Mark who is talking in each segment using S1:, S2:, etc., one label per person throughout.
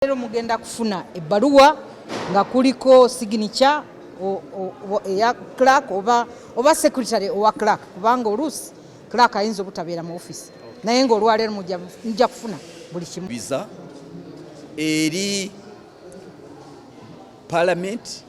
S1: Lero mugenda kufuna ebbaluwa nga kuliko signature ya clerk oba secretary owa clerk kubanga oluusi clerk ayinza obutabeera mu office naye ng'olwaleero mujja kufuna buli kimu.
S2: Biza eri Parliament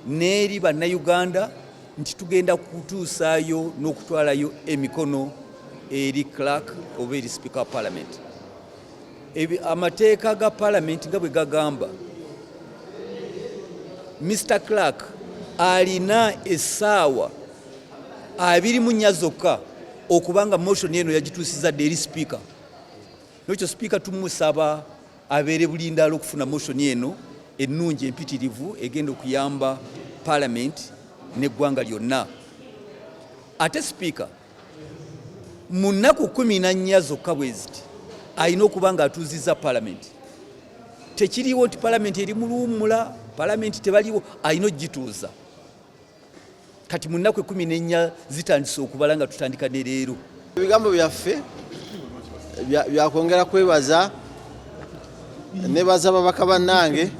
S2: n'eri bannayuganda nti tugenda kutuusaayo n'okutwalayo emikono eri clerk oba eri speaker wa Parliament. Amateeka ga Parliament nga bwe gagamba Mr. Clerk alina essaawa 24 zokka okubanga motion eno yagituusiza eri speaker. N'ekyo speaker tumusaba abeere bulindaala okufuna motion eno ennungi empitirivu egenda okuyamba Parliament n'eggwanga lyonna. Ate speaker mu nnaku 14 zokka bwe ziti ayina okuba nga atuuzizza Parliament. Tekiriwo nti Parliament eri mu luwummula, Parliament tebaliwo, ayina ogituuza. Kati mu nnaku 14 zitandise okubala nga tutandika ne leero.
S3: Ebigambo byaffe byakwongera kwebaza nebaza ababaka bannange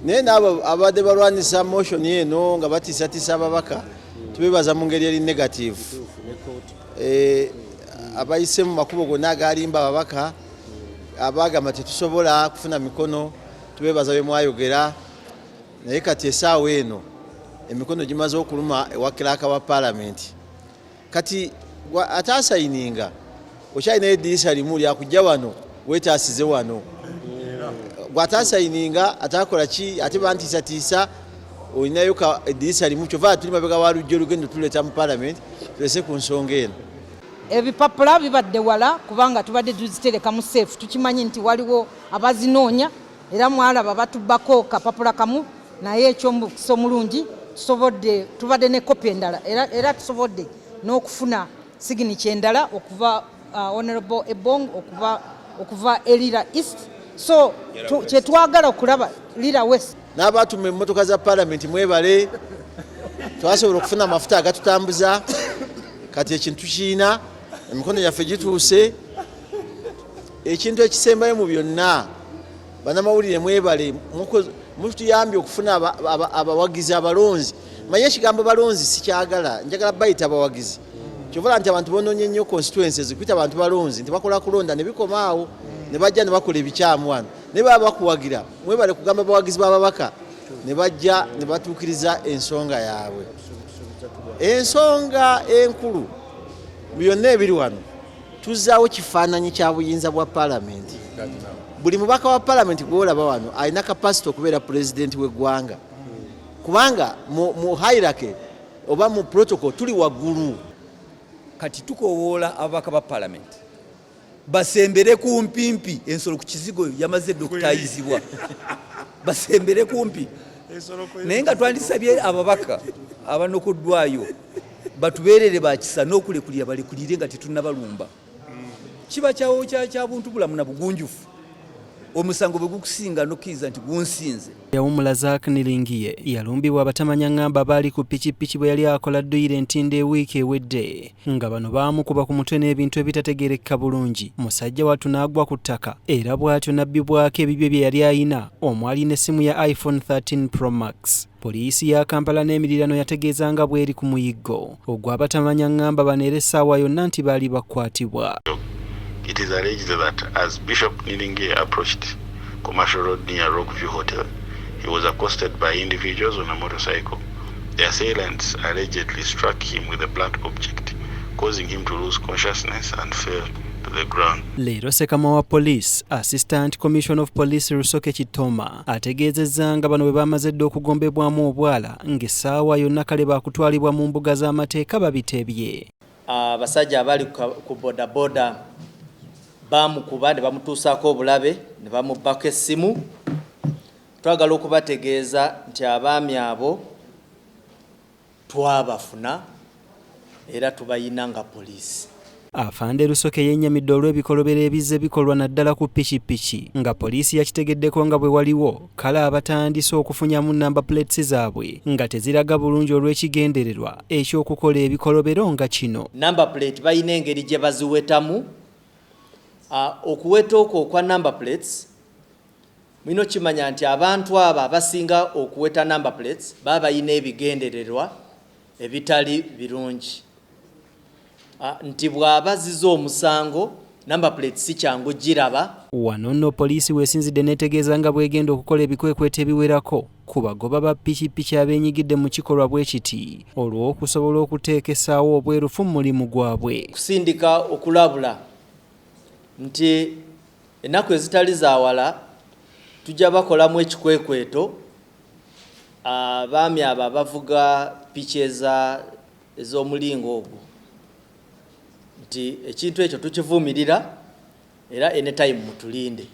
S3: naye n'abo abadde balwanisa motion eno nga batiisatiisa ababaka tubebaza mu ngeri eri negative. Abayise mu makubo gonna agalimba ababaka abagamba tetusobola kufuna mikono tubebaza bye mwayogera naye kati essaawa eno emikono gimaze okuluma ewa clerk wa Parliament. Kati ataasayininga okyalina eddirisa limu lyakujja wano weetaasize wano gw'ataasayininga ataakola ki ate bantiisatiisa olinayo eddirisa limu kyova tuli mabega wa lujja olugendo tuleeta mu Parliament tulese ku nsonga eno.
S1: Ebipapula bibadde wala kubanga tubadde tuzitereka mu safe tukimanyi nti waliwo abazinoonya era mwalaba batubbako kapapula kamu naye ekyomukisa omulungi tubadde ne kopi endala era tusobodde n'okufuna signature endala okuva Honorable Ebong okuva Elira East so kyetwagala okulaba Lira West.
S3: N'abatuma emmotoka za Parliament mwebale twasobola okufuna amafuta agatutambuza kati ekintu kiina emikono yaffe gituuse. Ekintu ekisembayo mu byonna bannamawulire mwebale mutuyambye okufuna abawagizi abalonzi. Manye ekigambo balonzi sikyagala, njagala bayita abawagizi. Kyovala nti abantu bonoonye nnyo constituencies kwita abantu balonzi nti bakola kulonda ne bikomaawo ne bajja ne bakola ebikyamu wano ne baba bakuwagira mwebale kugamba abawagizi b'ababaka ne bajja ne batuukiriza ensonga yaabwe. Ensonga enkulu byonna ebiri wano tuzzaawo kifaananyi kya buyinza bwa Parliament. Buli mubaka wa Parliament gw'olaba wano alina kapasite okubeera pulezidenti w'eggwanga kubanga mu hierarchy oba mu protocol tuli waggulu.
S2: Kati tukowoola ababaka ba Parliament basembere kumpimpi ensolo ku kizigo yamaze dokutayizibwa basembere kumpi naye nga twandisabye ababaka abanokoddwayo batubeerere bakisa n'okulekulira balekulire nga tetunnabalumba. Kiba kyawo kya buntu bulamu na bugunjufu omusango bwe gukusinga n'okkiriza nti gunsinze.
S4: Yawumula Zaak Niringiye yalumbibwa abatamanya ngamba baali ku pikipiki bwe yali akola dduyiro entindo ewiiki ewedde nga bano baamukuba ku mutwe n'ebintu ebitategerekeka bulungi. Musajja wattu n'agwa ku ttaka era bw'atyo nabbibwako ebibye bye yali ayina omwali n'essimu ya iPhone 13 Pro Max. Poliisi ya Kampala n'emirirano yategeeza nga bw'eri ku muyiggo ogw'abatamanya ngamba bano era essaawa yonna nti baali bakwatibwa.
S5: It is alleged that as Bishop Niringiye approached Commercial Road near Rockview Hotel, he was accosted by individuals on a motorcycle. The assailants allegedly struck him with a blunt object, causing him to lose consciousness and fell to the ground.
S4: Leero Sekama wa Police, Assistant Commissioner of Police Rusoke Kitoma, ategeezezza nga bano bwe bamaze dda okugombebwamu obwala ng'essaawa yonna kale baakutwalibwa mu mbuga z'amateeka babitebye.
S6: Abasajja abali ku bodaboda bamukuba ne bamutuusaako obulabe ne bamubbako essimu. Twagala okubategeeza nti abaami abo twabafuna era tubayina nga poliisi.
S4: Afande Rusoke yennyamidde olw'ebikolobero ebizze bikolwa naddala ku pikipiki nga poliisi yakitegeddeko nga bwe waliwo kale abatandise okufunyamu namba plates zaabwe nga teziraga bulungi olw'ekigendererwa eky'okukola ebikolobero nga kino.
S6: Namba plate bayina engeri gye baziwetamu okuweta okwo kwa number plates Mwino kimanya nti abantu aba abasinga okuweta number plates baba bayina ebigendererwa ebitali birungi. Nti bw'abaziza omusango number plates si kyangu giraba.
S4: Wano nno poliisi weesinzidde n'etegeeza nga bw'egenda okukola ebikwekweta ebiwerako ku bagoba ba pikipiki abeenyigidde mu kikolwa bwe kiti olw'okusobola okuteekesaawo obwerufu mu mulimu gwabwe.
S6: Kusindika okulabula nti ennaku ezitali zaawala tujja bakolamu ekikwekweto abaami abo abavuga piki ez'omulingo ogwo nti ekintu ekyo tukivumirira era anytime mutulinde.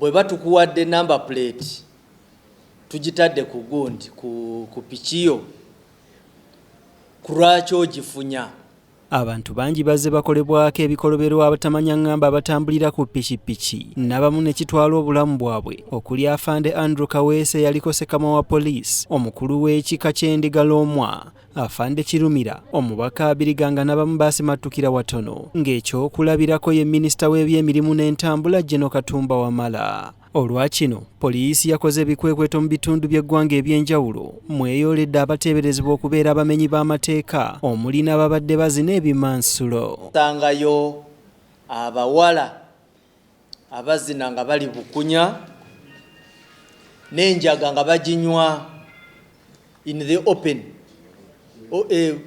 S6: Bwe batukuwadde number plate tugitadde ku gundi ku pikiyo kulwaki ogifunya.
S4: Abantu bangi bazze bakolebwako ebikolobero abatamanya ngamba abatambulira ku pikipiki n'abamu ne kitwala obulamu bwabwe okuli afande Andrew Kaweese yaliko sekama wa poliisi, omukulu w'ekika ky'Endiga Loomwa, afande Kirumira, omubaka Abiriganga n'abamu baasimattukira watono ng'ekyokulabirako ye minisita w'ebyemirimu n'entambula General Katumba Wamala. Olwakino poliisi yakoze ebikwekweto mu bitundu by'eggwanga eby'enjawulo mweyoledde abateeberezebwa okubeera abamenyi b'amateeka omuli n'ababadde bazina ebimansulo.
S6: Tangayo abawala abazina nga bali bukunya n'enjaga nga baginywa in the open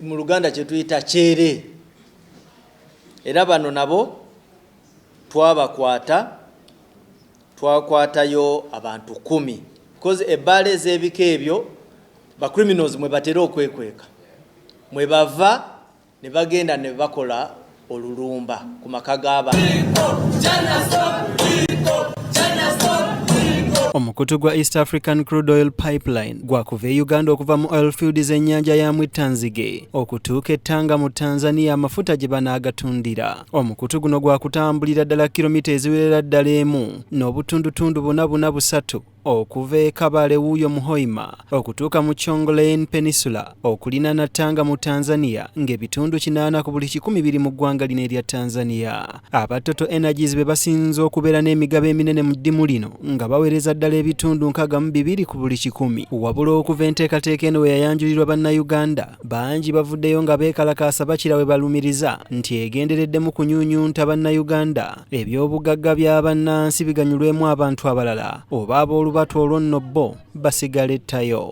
S6: mu Luganda kye tuyita kyere. Era bano nabo twakwatayo abantu 10 because ebbaala ez'ebika ebyo ba criminals mwe batera okwekweka mwe bava ne bagenda ne bakola olulumba ku maka g'abantu.
S4: Omukutu gwa East African Crude Oil Pipeline gwakuva e Uganda okuva mu oil fields ennyanja ya Mwitanzige okutuuka e Tanga mu Tanzania amafuta gye banaagatundira. Omukutu guno gwakutambulira ddala kilomita eziwerera ddala emu n'obutundutundu 4 okuva e Kabale wuuyo mu Hoima okutuuka mu Chongolein Peninsula okulinana Tanga mu Tanzania ng'ebitundu 8 ku buli 100 biri mu ggwanga lino erya Tanzania. Abatoto Energies be basinze okubeera n'emigabo eminene mu ddimu lino nga baweereza ddala ebitundu 62 ku buli 100. Wabula okuva enteekateeka eno we yayanjulirwa bannayuganda bangi bavuddeyo nga beekalakaasa bakira we balumiriza nti egenderedde mu kunyuunyunta bannayuganda ebyobugagga bya bannansi biganyulwemu abantu abalala oba ab'olubato olwo nno bo basigala ettayo.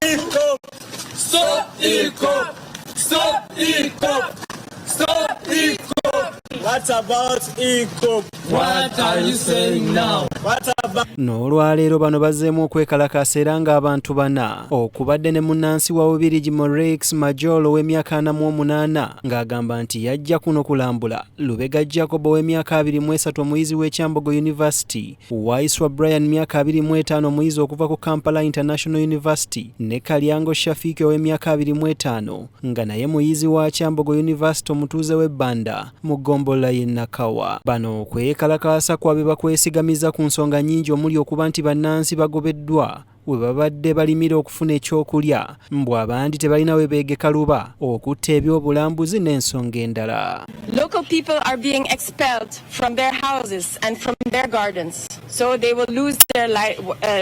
S7: What about EACOP? What are you saying now? What about...
S4: N'olwaleero bano bazzeemu okwekalakaasa era ng'abantu 4 okubadde ne munnansi wa Ubirigi Rex Majolo w'emyaka 48 ng'agamba nti yajja kuno kulambula Lubega Jacob w'emyaka 23 omuyizi w'ekyambogo University, Waiswa Brian myaka 25 omuyizi okuva ku Kampala International University ne Kalyango Shafiki w'emyaka 25 nga naye muyizi wa Kyambogo University omutuuze w'ebbanda mu Gombola y'e Nakawa. Bano okwekalakaasa kwabwe bakwesigamiza ku nsonga nnyingi omuli okuba nti bannansi bagobeddwa we babadde balimira okufuna ekyokulya mbw abandi tebalina we beegeka luba okutta ebyobulambuzi n'ensonga endala.
S8: Local people are being expelled from their houses and from their gardens, so they will lose their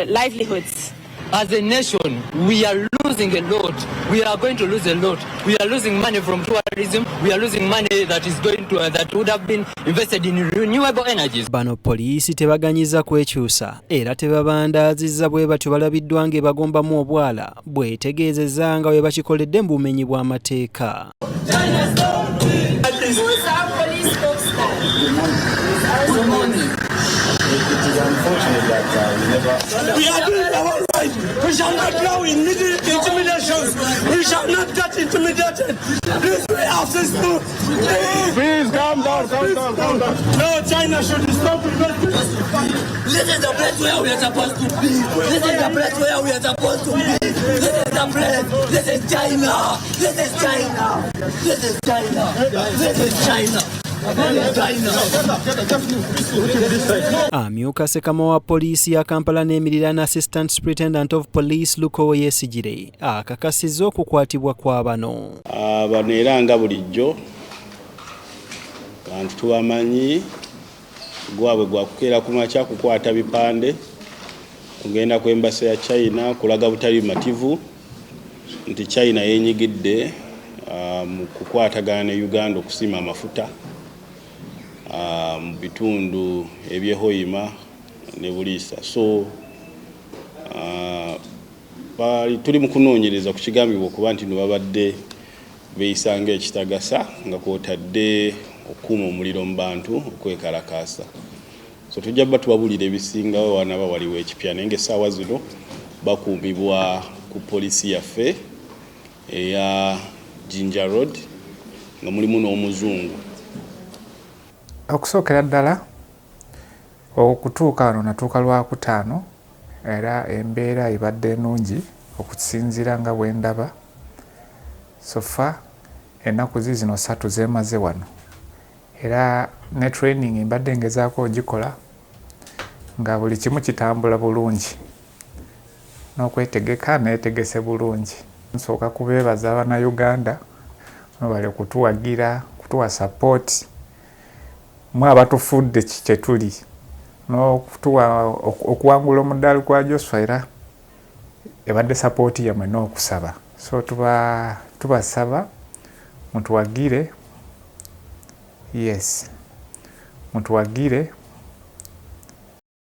S8: livelihoods.
S9: As a nation, we are losing a lot. We are going to lose a lot. We are losing money from tourism. We are losing money that is going to that would have been invested in renewable energies.
S4: Bano poliisi tebaganyiza kwekyusa era tebabandaazizza bwe batyo balabiddwa ng'ebagombamu obwala bwetegeezezza nga bwe bakikoledde mu bumenyi bw'amateeka.
S7: We are doing our right. We shall not allow intimidations. We shall not get intimidated. Please, we ask this to please calm down, calm down. No, China should stop investing.
S10: This is the place where we are supposed to be. This is the place where we are supposed to be. This is the place. This is China. This is China. This is China. This is China.
S4: Amyuka sekama wa poliisi ya Kampala n'emiriraano Assistant Superintendent of Police Luko Yesigire akakasizza okukwatibwa kwa bano.
S11: Bano era nga bulijjo bantu tubamanyi gwabwe gwakukeera ku makya kukwata bipande kugenda ku embassy ya China kulaga butali mativu nti China yenyigidde mu kukwatagana ne Uganda okusima amafuta mu bitundu ebyehoyima ne Buliisa. So tuli mu kunoonyereza ku kigambibwa okuba nti no babadde beeyisanga ekitagasa nga kwotadde okuuma omuliro mu bantu okwekalakaasa. So tujja bba tubabulira ebisingawo wanaba waliwo ekipya naye ng'essaawa zino bakuumibwa ku poliisi yaffe eya Jinja Road nga mulimu n'omuzungu.
S12: Okusookera ddala okutuuka wano natuuka Lwakutaano era embeera ebadde ennungi okusinziira nga bwe ndaba. Sofa ennaku zino 3 zeemaze wano era ne training mbadde ngezaako ogikola nga buli kimu kitambula bulungi n'okwetegeka neetegese bulungi. Nsooka kubeebaza Abannayuganda bali kutuwagira kutuwa support mwe abatufudde kye tuli n'okutuwa okuwangula omudaali gwa Joshua era ebadde support yammwe n'okusaba. So tubasaba mutuwagire, yes mutuwagire